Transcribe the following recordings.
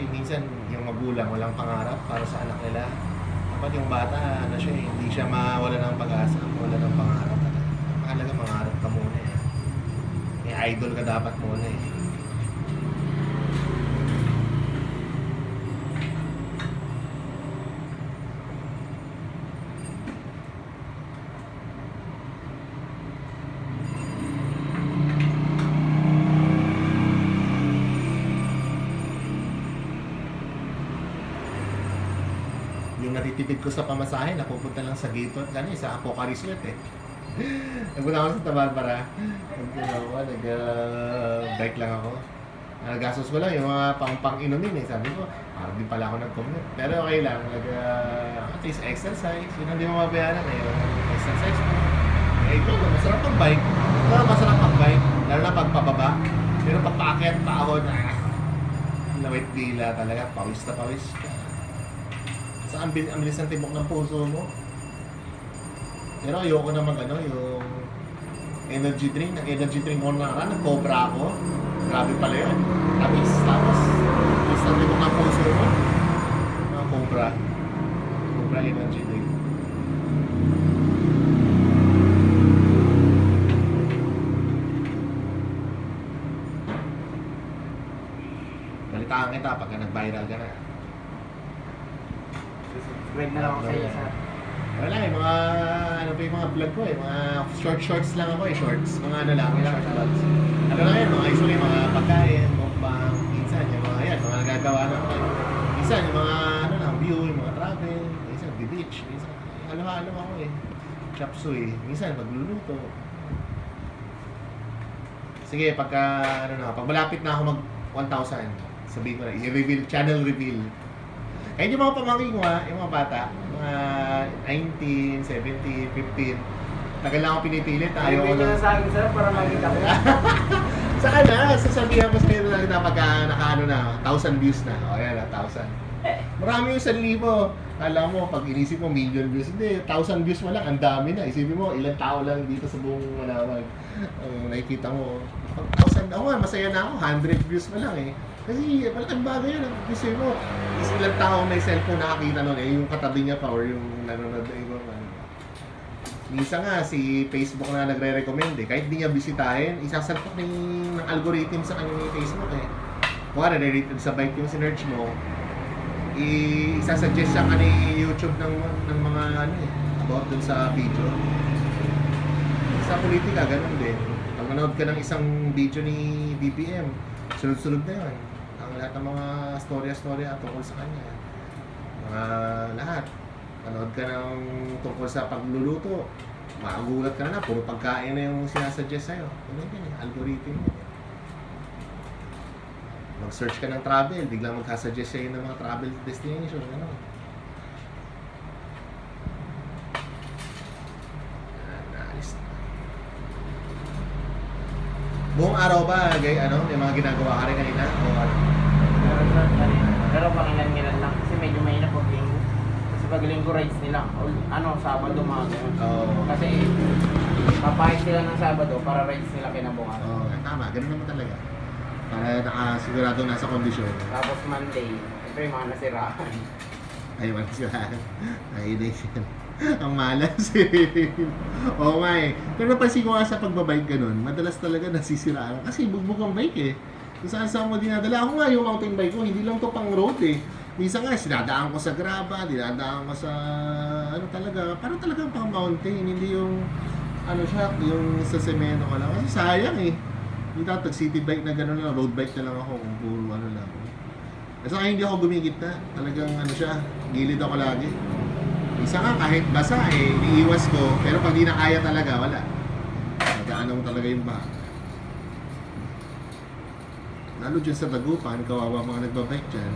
Kasi minsan yung magulang walang pangarap para sa anak nila. Dapat yung bata, ano siya, hindi siya mawala ng pag-asa, mawala ng pangarap talaga. Mahalaga mangarap ka muna eh. May idol ka dapat muna eh. Yung natitipid ko sa pamasahe, napupunta lang sa Gateway, sa Apoca Resort eh. Nagpunta ako sa Tabarbara. Nag-bike lang ako. Gastos ko lang yung mga pang-inumin eh. Sabi ko, parang din pala ako nag-commute. Pero okay lang, at least exercise. Yun ang di mo mabayaran eh. Yung exercise mo. Eh, ito, masarap mag-bike. Masarap mag-bike. Lalo na pagpababa. Pero pagpaakyat, paahon, lawit dila talaga. Pawis na pawis ka. Sa ang bilis ng tibok ng puso mo. Pero ayoko na yung energy drink. Nag-energy drink ko na nag-cobra ako. Grabe pala yun. Tapos, bilis ng tibok ng puso mo. Mga cobra. Cobra energy drink. Balitaan kita pagka nag-viral ka na. Subscribe na lang ako sa iyo sa... Wala yung mga vlog ko mga shorts lang ako shorts. Mga short vlogs. Lang yun, usually mga pagkain, mukbang, minsan yung mga nagagawa na ako. Minsan yung mga view, yung mga travel, minsan beach, minsan halo-halo ako chop suey, minsan magluluto. Sige, pag malapit na ako mag 1,000, sabihin ko na, i-reveal, channel reveal. Kaya yung mga pamangkin ko yung mga bata, mga 19, 17, 15, tagal lang ako pinipilit. Ayaw ko na sa akin sir para makita ko. Saan na? Sasabihan ko sa'yo na kita pagka nakaano na, 1,000 views na. O yan, 1,000. Marami yung 1,000. Alam mo, pag inisip mo, million views. Hindi, 1,000 views mo lang, ang dami na. Isipin mo, ilang tao lang dito sa buong Manawag. Nakikita mo, 1,000, ako nga, masaya na ako, 100 views mo lang Kasi malaking bagay yun. Kasi mo, ilang tao may cellphone nakakita nun yung katabi niya pa or yung nanonood na ibang Minsan nga, si Facebook na nagre-recommend kahit di niya bisitahin, isasalpak ng algorithm sa kanya ni Facebook Kung related sa bike yung sinerch mo, isasuggest siya ka ni YouTube ng mga about dun sa video. Sa politika, ganun din. Pag manood ka ng isang video ni BBM, sunod-sunod na yun. Ang lahat ng mga storya tungkol sa kanya. Mga lahat. Manood ka ng tungkol sa pagluluto. Magugulat ka na, puro pagkain na yung sinasuggest sa'yo. Ano yun algorithm mo. Mag-search ka ng travel, biglang magkasuggest sa'yo ng mga travel destination. Naalis na. Buong araw ba, may mga ginagawa ka rin kanina? O ano? Pero pangilan-ngilan lang kasi medyo mahina pag linggo. Kasi pag linggo rides nila, Sabado mga ganun. Kasi papahit sila ng Sabado para rides nila kinabukasan. Tama, ganun naman talaga. Para nakasigurado nasa kondisyon. Tapos Monday, ito yung mga nasiraan. Ay, wala sila. Ay, ang malas Oo nga Pero napansin ko nga sa pagbabike ganun, madalas talaga nasisiraan. Kasi bugbog ang bike Kung saan mo dinadala. Ako nga yung mountain bike ko, hindi lang to pang road Minsan nga, sinadaan ko sa graba, dinadaan ko sa, parang talagang pang mountain, hindi yung, yung sa semento ko lang. Kasi sayang Hindi tag city bike na gano'n lang, road bike na lang ako, kung puro lang. Kasi hindi ako gumigit na, talagang siya, gilid ako lagi. Isa nga, kahit basa iniiwas ko, pero pag di na kaya talaga, wala. Nagkaanong talaga yung baha. Lalo dyan sa Dagupan, kawawa mga nagbabike dyan.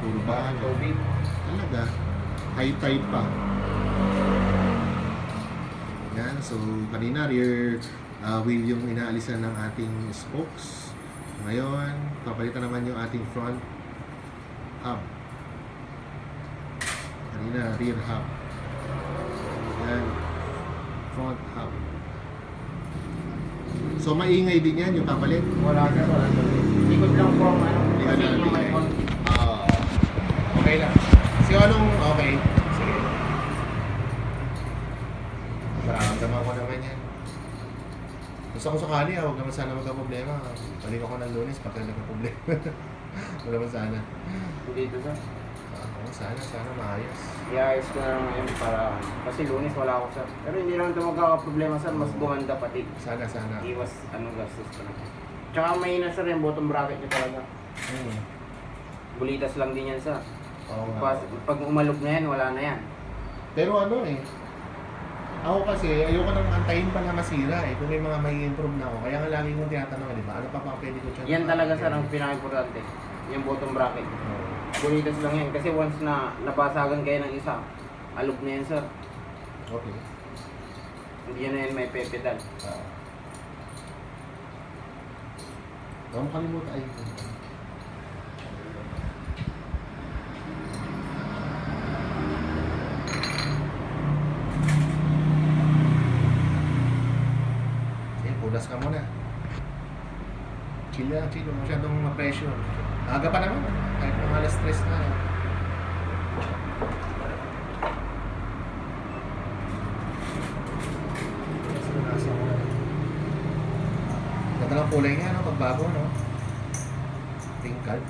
Puro bahan. Talaga. High tide pa. Yan. So, kanina, rear wheel yung inaalisan ng ating spokes. Ngayon, papalitan naman yung ating front hub. Kanina, rear hub. Yan. Front hub. So, maingay din yan yung papalit? Wala. Likod lang po ang Likod lang kasi yung may konti. Kasi anong, okay. Sige. Mararamdaman ko naman yan. Gusto ko sakali, huwag naman sana magka-problema. Balik ako ng Lunes pagka nagka-problema. Huwag naman sana. Dito sa. Oo, sana maayos. I-ayos ko na lang ngayon para, kasi Lunes wala ako sir. Pero hindi naman ito magkakaproblema sir, mas gumanda pati. Sana. Iwas, gastos pa na. Tsaka may sir yung bottom bracket niya talaga. Bulitas lang din yan sir. Oo nga. Pag umalog na yan, wala na yan. Pero ano eh, ako kasi ayoko nang antayin pa na masira eh, kung may mga may improve na ako. Kaya nga lagi kong tinatanong, di ba? Ano pa pwede ko dyan? Yan talaga sir ang pinaka-importante. Yung bottom bracket. Oo. Bulitas lang yan. Kasi once na nabasagan kayo ng isa, alog na yan sir. Okay. Hindi yan na yan may pedal. Huwag mo kalimutan ay. Punas ka muna. Chill lang, chill. Huwag masyadong ma-pressure. Aga pa naman. Kahit mga alas 3 na. Ganda ng kulay niya, no? Pagbago, no? Pink card.